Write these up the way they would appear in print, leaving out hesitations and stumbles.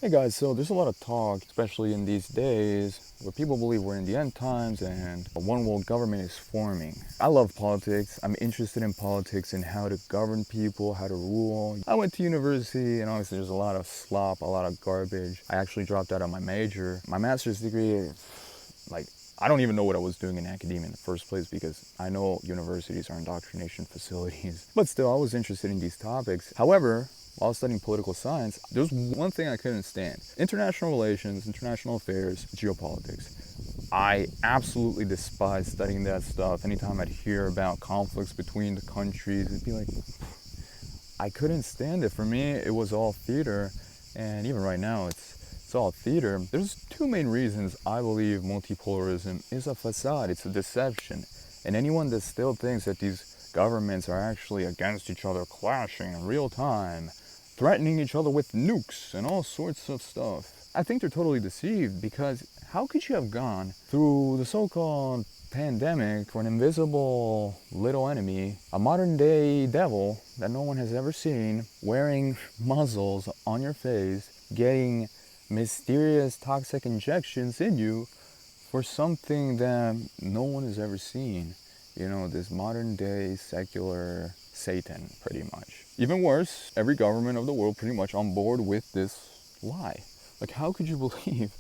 Hey guys, so there's a lot of talk, especially in these days, where people believe we're in the end times and a one world government is forming. I love politics. I'm interested in politics and how to govern people, how to rule. I went to university and obviously there's a lot of slop, a lot of garbage. I actually dropped out of my major. My master's degree, like, I don't even know what I was doing in academia in the first place because I know universities are indoctrination facilities. But still, I was interested in these topics. However, while studying political science, there's one thing I couldn't stand: international relations, international affairs, geopolitics. I absolutely despise studying that stuff. Anytime I'd hear about conflicts between the countries, it'd be like, I couldn't stand it. For me, it was all theater, and even right now, it's all theater. There's two main reasons I believe multipolarism is a facade. It's a deception, and anyone that still thinks that these governments are actually against each other, clashing in real time, threatening each other with nukes and all sorts of stuff, I think they're totally deceived, because how could you have gone through the so-called pandemic for an invisible little enemy, a modern day devil that no one has ever seen, wearing muzzles on your face, getting mysterious toxic injections in you for something that no one has ever seen? You know, this modern day secular Satan, pretty much. Even worse, every government of the world pretty much on board with this lie. Like, how could you believe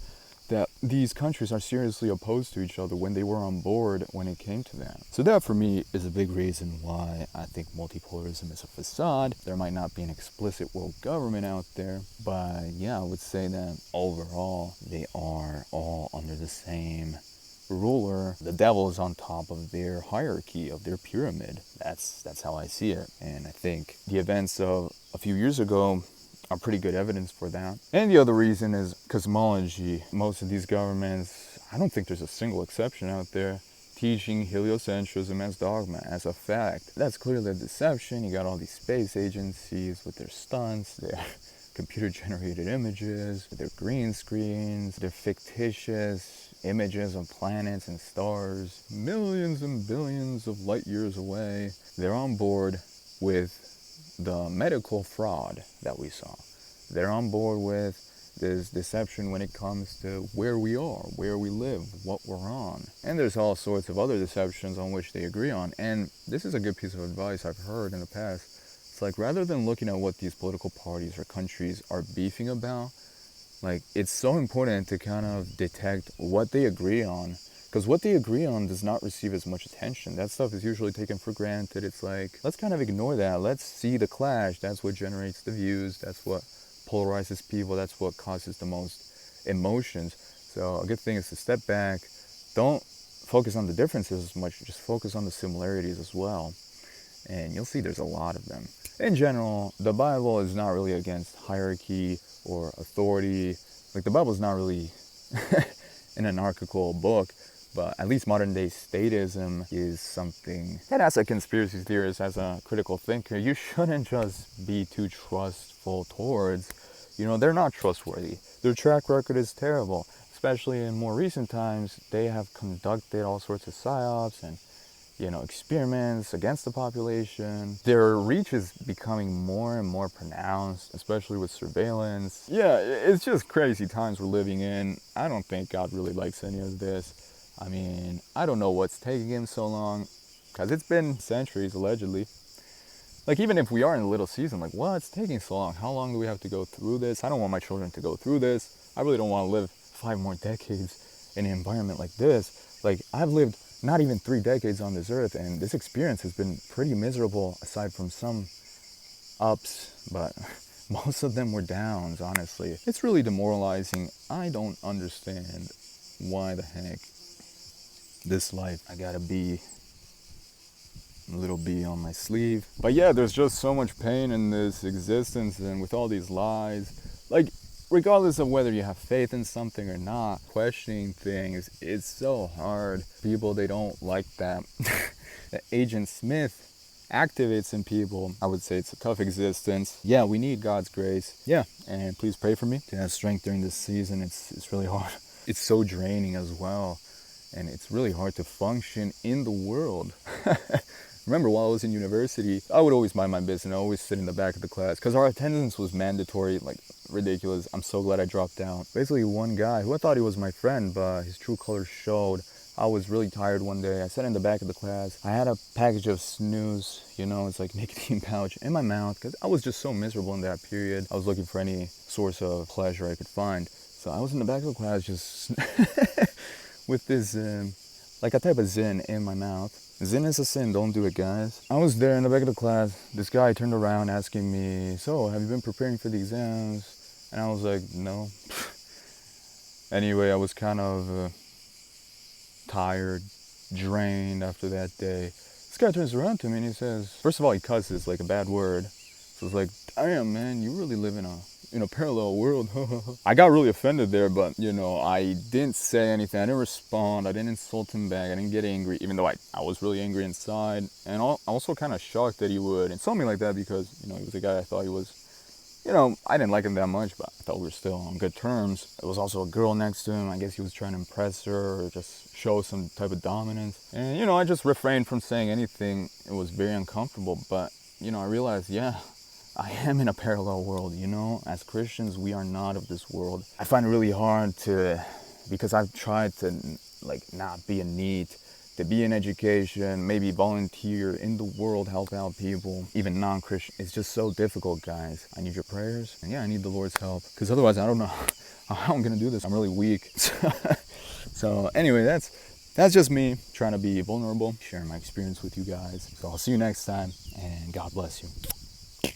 that these countries are seriously opposed to each other when they were on board when it came to them? So that, for me, is a big reason why I think multipolarism is a facade. There might not be an explicit world government out there, but yeah, I would say that overall they are all under the same ruler. The devil is on top of their hierarchy, of their pyramid. That's how I see it. And I think the events of a few years ago are pretty good evidence for that. And the other reason is cosmology. Most of these governments, I don't think there's a single exception out there, teaching heliocentrism as dogma, as a fact. That's clearly a deception. You got all these space agencies with their stunts, their computer generated images, their green screens, their fictitious images of planets and stars millions and billions of light years away. They're on board with the medical fraud that we saw. They're on board with this deception when it comes to where we are, where we live, what we're on. And there's all sorts of other deceptions on which they agree on. And this is a good piece of advice I've heard in the past. It's like, rather than looking at what these political parties or countries are beefing about, like, it's so important to kind of detect what they agree on, because what they agree on does not receive as much attention. That stuff is usually taken for granted. It's like, let's kind of ignore that. Let's see the clash. That's what generates the views. That's what polarizes people. That's what causes the most emotions. So a good thing is to step back. Don't focus on the differences as much. Just focus on the similarities as well. And you'll see there's a lot of them. In general, the Bible is not really against hierarchy or authority. Like, the Bible is not really an anarchical book, but at least modern day statism is something that, as a conspiracy theorist, as a critical thinker, you shouldn't just be too trustful towards. You know, they're not trustworthy. Their track record is terrible. Especially in more recent times, they have conducted all sorts of psyops and, you know, experiments against the population. Their reach is becoming more and more pronounced, especially with surveillance. Yeah, it's just crazy times we're living in. I don't think God really likes any of this. I mean, I don't know what's taking him so long, because it's been centuries, allegedly. Like, even if we are in a little season, like, what's taking so long? How long do we have to go through this? I don't want my children to go through this. I really don't want to live 5 more decades in an environment like this. Like, I've lived not even 3 decades on this earth, and this experience has been pretty miserable, aside from some ups, but most of them were downs, honestly. It's really demoralizing. I don't understand why the heck this life I gotta be a little bee on my sleeve. But yeah, there's just so much pain in this existence, and with all these lies, like, regardless of whether you have faith in something or not, questioning things, it's so hard. People, they don't like that. That Agent Smith activates in people. I would say it's a tough existence. Yeah, we need God's grace. Yeah, and please pray for me to have strength during this season. It's really hard. It's so draining as well, and it's really hard to function in the world. Remember, while I was in university, I would always mind my business. I always sit in the back of the class because our attendance was mandatory, like ridiculous. I'm so glad I dropped out. Basically, one guy who I thought he was my friend, but his true colors showed. I was really tired one day. I sat in the back of the class. I had a package of snooze, it's like nicotine pouch in my mouth because I was just so miserable in that period. I was looking for any source of pleasure I could find. So I was in the back of the class just with this, like a type of Zin in my mouth. Zin is a sin, don't do it, guys. I was there in the back of the class. This guy turned around asking me, so have you been preparing for the exams? And I was like, no. Anyway, I was kind of tired, drained after that day. This guy turns around to me and he says, first of all, he cusses like a bad word. So it's like, damn, man, you really live in a parallel world. I got really offended there, but I didn't say anything. I didn't respond. I didn't insult him back. I didn't get angry, even though I was really angry inside. And also kind of shocked that he would insult me like that because, he was a guy I thought he was, I didn't like him that much, but I thought we were still on good terms. There was also a girl next to him. I guess he was trying to impress her or just show some type of dominance. And, I just refrained from saying anything. It was very uncomfortable, but, I realized, yeah, I am in a parallel world, As Christians, we are not of this world. I find it really hard because I've tried to, not be in need, to be in education, maybe volunteer in the world, help out people, even non-Christian. It's just so difficult, guys. I need your prayers, and yeah, I need the Lord's help, because otherwise I don't know how I'm gonna do this. I'm really weak. So anyway, that's just me trying to be vulnerable, sharing my experience with you guys. So I'll see you next time, and God bless you.